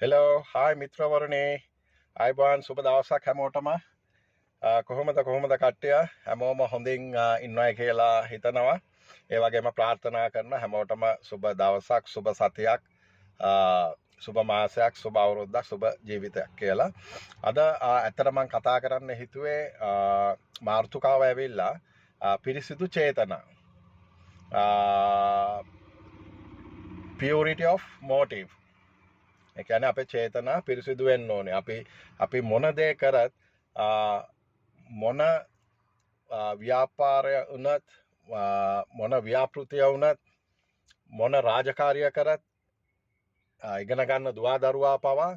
Hello hi මිත්‍රවරණේ අයිබෝන් සුබ දවසක් හැමෝටම කොහොමද කට්ටිය හැමෝම හොඳින් ඉන්නවයි කියලා හිතනවා ඒ වගේම ප්‍රාර්ථනා කරන හැමෝටම සුබ දවසක් සුබ සතියක් සුබ මාසයක් සුබ අවුරුද්දක් සුබ ජීවිතයක් කියලා අද ඇත්තට මම කතා කරන්න හිතුවේ මාර්තුකාව ඇවිල්ලා පිරිසිදු චේතනා purity of motive. ඒ කියන්නේ අපේ චේතනා පිරිසිදු වෙන්න ඕනේ. අපි මොන දේ කරත් මොන ව්‍යාපාරය වුණත් මොන ව්‍යාපෘතිය වුණත් මොන රාජකාරිය කරත් ඉගෙන ගන්න දුවා දරුවා පවා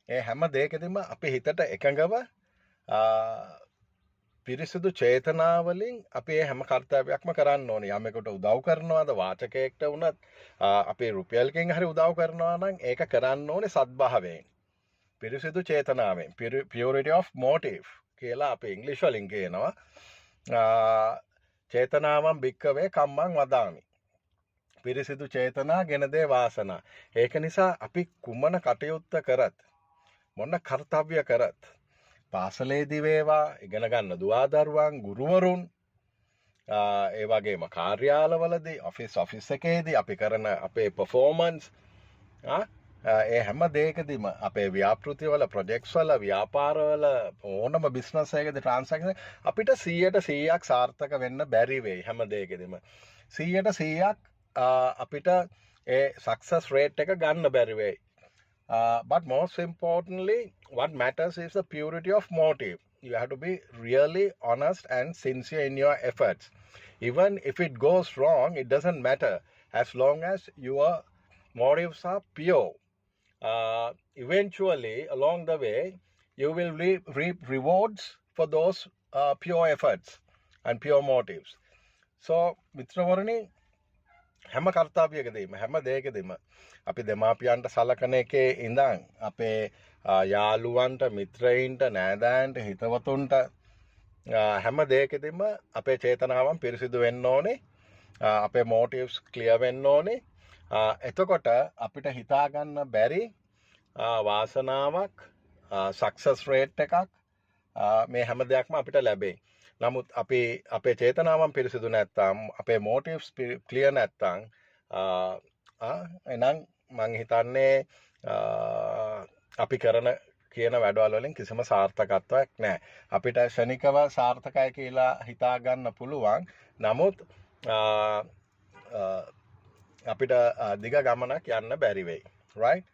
ඒ හැම දෙයකදීම අපේ හිතට එකඟව පිරිසිදු චේතනාවලින් අපි හැම කර්තව්‍යයක්ම කරන්න ඕනේ. යමෙකුට උදව් කරනවාද වාචකයෙක්ට වුණත් අපි රුපියල්කින් හරි උදව් කරනවා නම් ඒක කරන්න ඕනේ සද්භාවයෙන්. පිරිසිදු චේතනාවෙන් purity of motive කියලා අපි ඉංග්‍රීසි වලින් කියනවා. චේතනාවන් භික්කවේ කම්මං වදාමි. පිරිසිදු චේතනා ගෙන දේ වාසනා. ඒක නිසා අපි කුමන කටයුත්ත කරත් මොන කර්තව්‍ය කරත් පාසලේදී වේවා ඉගෙන ගන්න දුවා දරුවන් ගුරුවරුන් ඒ වගේම කාර්යාලවලදී ඔෆිස් එකේදී අපි කරන අපේ performance ඒ හැම දෙයකදීම අපේ ව්‍යාපෘතිවල ප්‍රොජෙක්ට්ස් වල ව්‍යාපාරවල ඕනම බිස්නස් එකකදී ට්‍රාන්සැක්ෂන් අපිට 100% සාර්ථක වෙන්න බැරි වෙයි හැම දෙයකදීම 100% අපිට ඒ සක්සස් රේට් එක ගන්න බැරි වෙයි. But most importantly, what matters is the purity of motive. You have to be really honest and sincere in your efforts. Even if it goes wrong, it doesn't matter as long as your motives are pure. Eventually, along the way, you will reap rewards for those pure efforts and pure motives. So, Mitravarani, හැම කර්තව්‍යයකදීම හැම දෙයකදීම අපි දෙමාපියන්ට සලකන එකේ ඉඳන් අපේ යාළුවන්ට මිත්‍රයින්ට නෑදෑයන්ට හිතවතුන්ට හැම දෙයකදීම අපේ චේතනාවන් පිරිසිදු වෙන්න ඕනේ. අපේ මොටිව්ස් ක්ලියර් වෙන්න ඕනේ. එතකොට අපිට හිතා ගන්න බැරි වාසනාවක් සක්සස් රේට් එකක් මේ හැම දෙයක්ම අපිට ලැබේ. නමුත් අපේ චේතනාවන් පිරිසිදු නැත්නම් අපේ මොටිව්ස් ක්ලියර් නැත්නම් එහෙනම් මං හිතන්නේ අපි කරන කියන වැඩවල වලින් කිසිම සාර්ථකත්වයක් නැහැ. අපිට ශනිකව සාර්ථකයි කියලා හිතා ගන්න පුළුවන්. නමුත් අපිට දිග ගමනක් යන්න බැරි වෙයි. right?